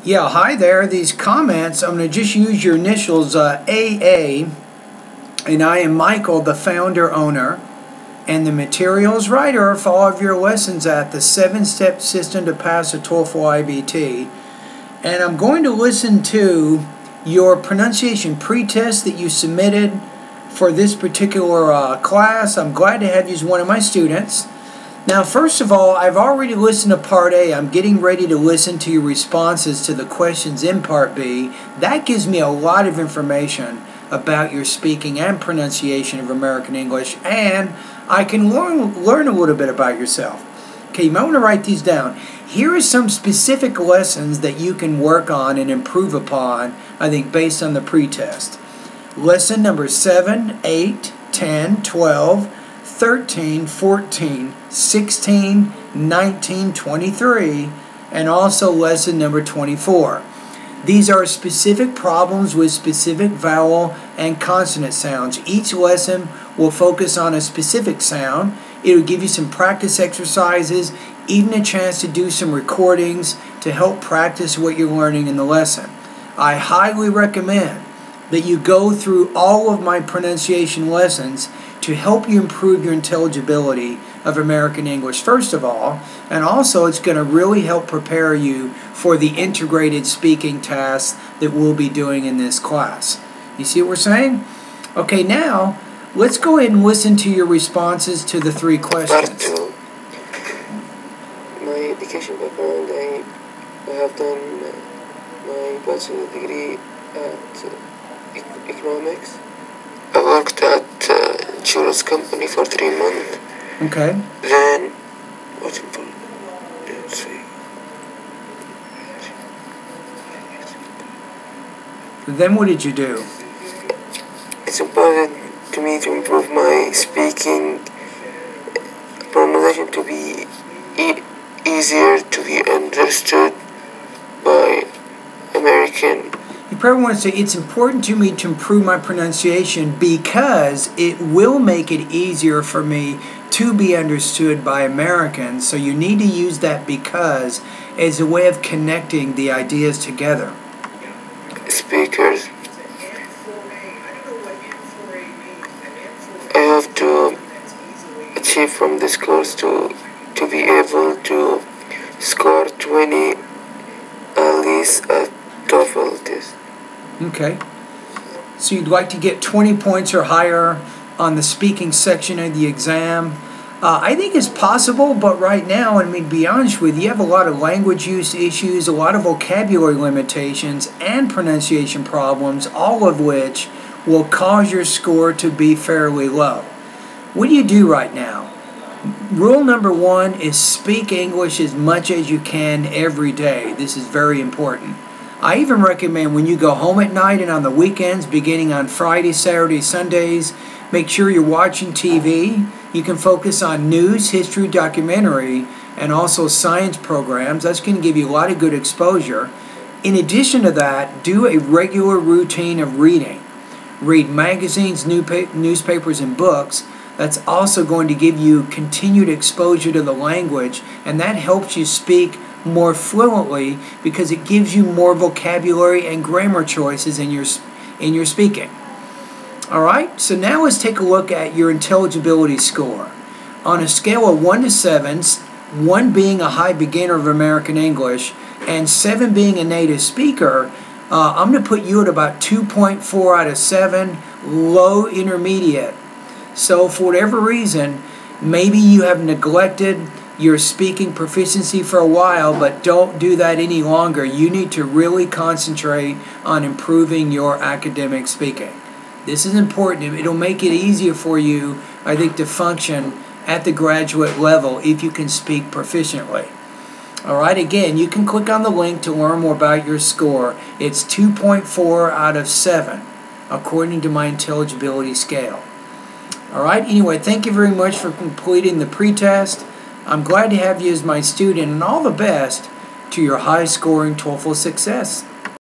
Yeah, hi there. These comments, I'm going to just use your initials, AA, and I am Michael, the founder, owner, and the materials writer for all of your lessons at the 7-step system to pass the TOEFL IBT. And I'm going to listen to your pronunciation pretest that you submitted for this particular class. I'm glad to have you as one of my students. Now, first of all, I've already listened to Part A. I'm getting ready to listen to your responses to the questions in Part B. That gives me a lot of information about your speaking and pronunciation of American English, and I can learn a little bit about yourself. Okay, you might want to write these down. Here are some specific lessons that you can work on and improve upon, I think, based on the pretest. Lesson number 7, 8, 10, 12, 13, 14, 16, 19, 23, and also lesson number 24. These are specific problems with specific vowel and consonant sounds. Each lesson will focus on a specific sound. It will give you some practice exercises, even a chance to do some recordings to help practice what you're learning in the lesson. I highly recommend that you go through all of my pronunciation lessons to help you improve your intelligibility of American English, first of all, and also it's going to really help prepare you for the integrated speaking tasks that we'll be doing in this class. You see what we're saying? Okay, now let's go ahead and listen to your responses to the 3 questions. Part 2. My education background, I have done my bachelor's degree at economics. I worked at insurance company for 3 months. Okay. Then, Then what did you do? It's important to me to improve my speaking, pronunciation to be easier to be understood by American. You probably want to say, it's important to me to improve my pronunciation because it will make it easier for me to be understood by Americans. So you need to use that because as a way of connecting the ideas together. Speakers, I have to achieve from this course to be able to score 20 at least at TOEFL test. Okay. So you'd like to get 20 points or higher on the speaking section of the exam. I think it's possible, but right now, and to be honest with you, you have a lot of language use issues, a lot of vocabulary limitations, and pronunciation problems, all of which will cause your score to be fairly low. What do you do right now? Rule number 1 is speak English as much as you can every day. This is very important. I even recommend when you go home at night and on the weekends, beginning on Fridays, Saturdays, Sundays, make sure you're watching TV. You can focus on news, history, documentary, and also science programs. That's going to give you a lot of good exposure. In addition to that, do a regular routine of reading. Read magazines, newspapers, and books. That's also going to give you continued exposure to the language, and that helps you speak more fluently because it gives you more vocabulary and grammar choices in your speaking. Alright, so now let's take a look at your intelligibility score. On a scale of 1 to 7, 1 being a high beginner of American English and 7 being a native speaker, I'm going to put you at about 2.4 out of 7, low intermediate. So for whatever reason, maybe you have neglected your speaking proficiency for a while, but don't do that any longer. You need to really concentrate on improving your academic speaking. This is important. It'll make it easier for you, I think, to function at the graduate level if you can speak proficiently. Alright, again, you can click on the link to learn more about your score. It's 2.4 out of 7, according to my intelligibility scale. Alright, anyway, thank you very much for completing the pretest. I'm glad to have you as my student, and all the best to your high-scoring TOEFL success.